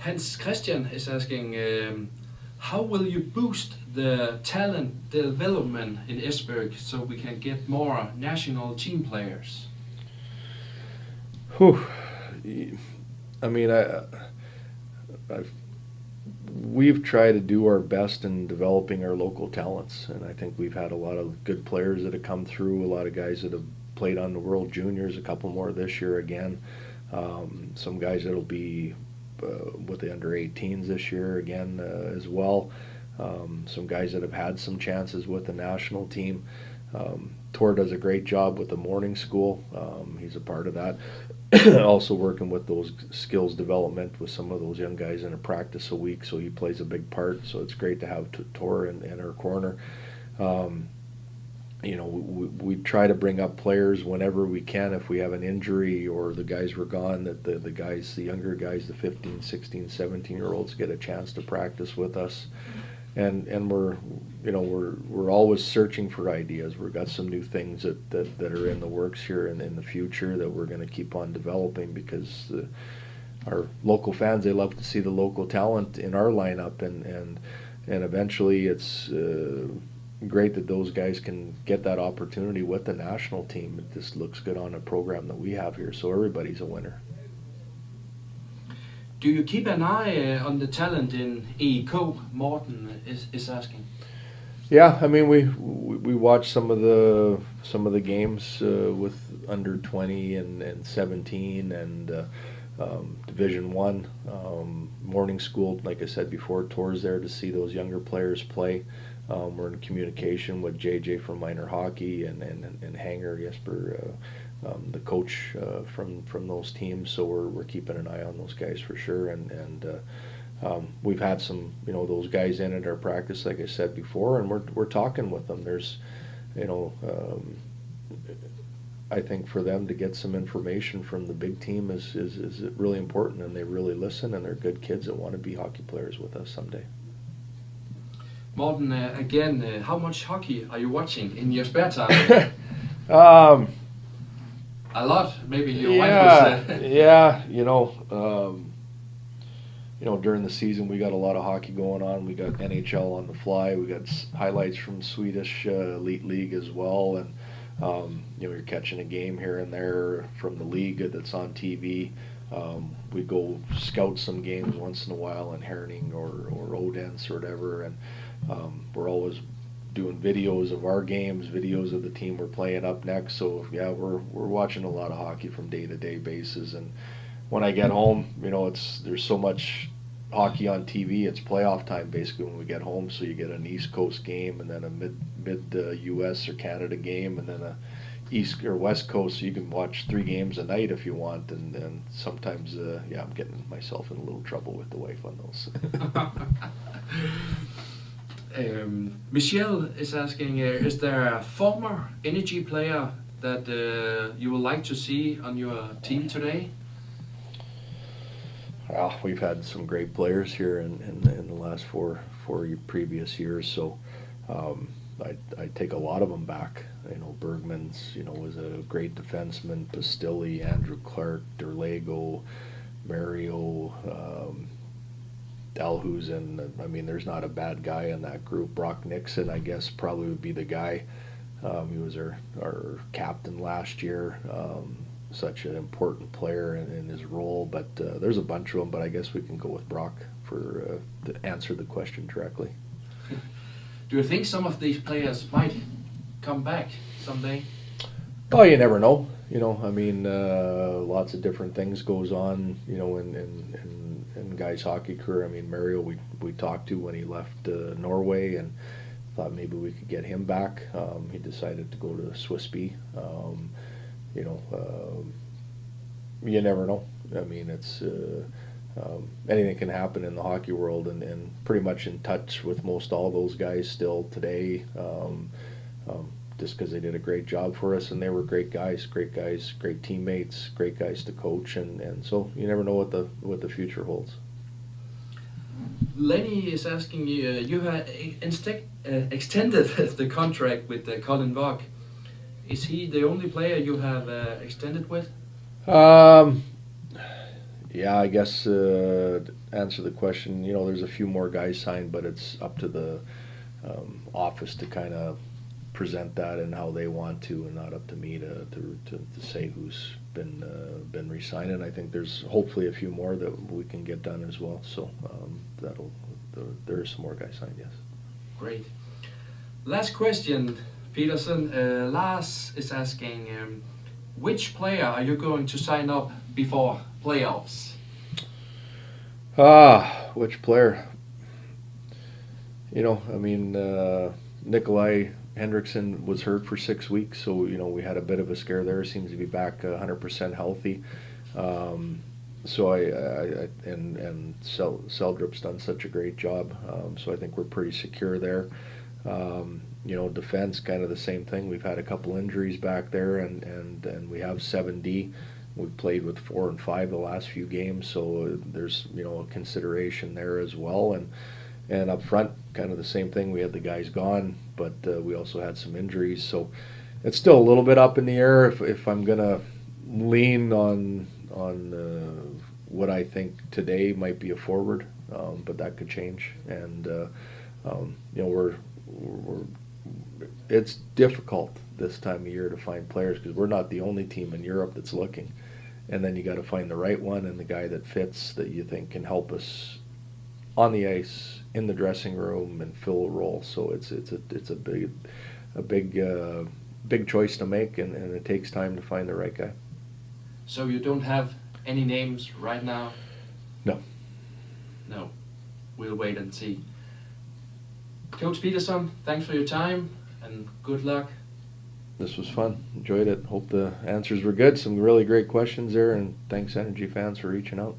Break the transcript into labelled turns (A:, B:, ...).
A: Hans Christian is asking, how will you boost the talent development in Esbjerg so we can get more national team players?
B: Whew. I mean, we've tried to do our best in developing our local talents, and I think we've had a lot of good players that have come through, a lot of guys that have played on the World Juniors, a couple more this year again. Some guys that'll be with the under-18s this year again as well. Some guys that have had some chances with the national team. Tor does a great job with the morning school. He's a part of that. Also working with those skills development with some of those young guys in a practice a week, so he plays a big part. So it's great to have Tor in our corner. You know, we try to bring up players whenever we can if we have an injury or the guys were gone, that the guys, the younger guys, the 15, 16, 17-year-olds get a chance to practice with us. And we're always searching for ideas. We've got some new things that are in the works here and in the future that we're going to keep on developing, because our local fans, they love to see the local talent in our lineup, and eventually it's great that those guys can get that opportunity with the national team. It just looks good on a program that we have here, so everybody's a winner.
A: Do you keep an eye on the talent in EK? Morten is asking.
B: Yeah, I mean we watch some of the games with under 20 and 17 and Division 1 morning school. Like I said before, Tor's there to see those younger players play. We're in communication with JJ from minor hockey and Hanger Jesper, the coach from those teams. So we're keeping an eye on those guys for sure. And we've had some those guys in at our practice, like I said before, and we're talking with them. There's I think for them to get some information from the big team is really important, and they really listen, and they're good kids that want to be hockey players with us someday.
A: Morten, again, how much hockey are you watching in your spare time? A lot, maybe your wife was
B: yeah, during the season we got a lot of hockey going on. We got NHL on the fly. We got highlights from Swedish Elite League as well, and you're catching a game here and there from the league that's on TV. We go scout some games once in a while in Herning or Odense or whatever, and we're always doing videos of our games, videos of the team we're playing up next. So yeah, we're watching a lot of hockey from day-to-day basis. And when I get home, there's so much hockey on TV. It's playoff time basically when we get home. So you get an East Coast game and then a mid US or Canada game, and then a East or West Coast. So you can watch 3 games a night if you want. And sometimes I'm getting myself in a little trouble with the wife on those.
A: Michelle is asking, is there a former Energy player that you would like to see on your team today?
B: Well, we've had some great players here in the last four previous years, so I take a lot of them back. Bergman's was a great defenseman, Pastilli, Andrew Clark, Derlego, Mario, Dalhusen. I mean, there's not a bad guy in that group. Brock Nixon, I guess, probably would be the guy. He was our captain last year. Such an important player in his role. But there's a bunch of them. But I guess we can go with Brock to answer the question directly.
A: Do you think some of these players might come back someday?
B: Oh, you never know. I mean, lots of different things goes on. In guys' hockey career. I mean, Mario, we talked to when he left Norway, and thought maybe we could get him back. He decided to go to Swiss B. You never know. I mean, it's anything can happen in the hockey world, and pretty much in touch with most all those guys still today. Just because they did a great job for us, and they were great guys, great teammates, great guys to coach, and so you never know what the future holds.
A: Lenny is asking you, you have extended the contract with Colin Vog. Is he the only player you have extended with?
B: Yeah, I guess answer the question. You know, there's a few more guys signed, but it's up to the office to kind of present that and how they want to, and not up to me to say who's been re-signed. And I think there's hopefully a few more that we can get done as well. So there are some more guys signed, yes.
A: Great. Last question, Pederson. Lars is asking, which player are you going to sign up before playoffs?
B: Which player? You know, I mean, Nikolai Hendrickson was hurt for 6 weeks, so you know we had a bit of a scare there. Seems to be back 100% healthy. So and Seldrup's done such a great job. So I think we're pretty secure there. You know, defense, kind of the same thing. We've had a couple injuries back there, and we have 7D. We've played with 4 and 5 the last few games, so there's, you know, a consideration there as well. And up front, kind of the same thing. We had the guys gone, but we also had some injuries, so it's still a little bit up in the air. If I'm gonna lean on what I think today might be a forward, but that could change. And you know, it's difficult this time of year to find players because we're not the only team in Europe that's looking. And then you got to find the right one and the guy that fits, that you think can help us on the ice, in the dressing room, and fill a role. So it's a big choice to make, and it takes time to find the right guy.
A: So you don't have any names right now?
B: No.
A: No. We'll wait and see. Coach Pederson, thanks for your time and good luck.
B: This was fun. Enjoyed it. Hope the answers were good. Some really great questions there, and thanks Energy fans for reaching out.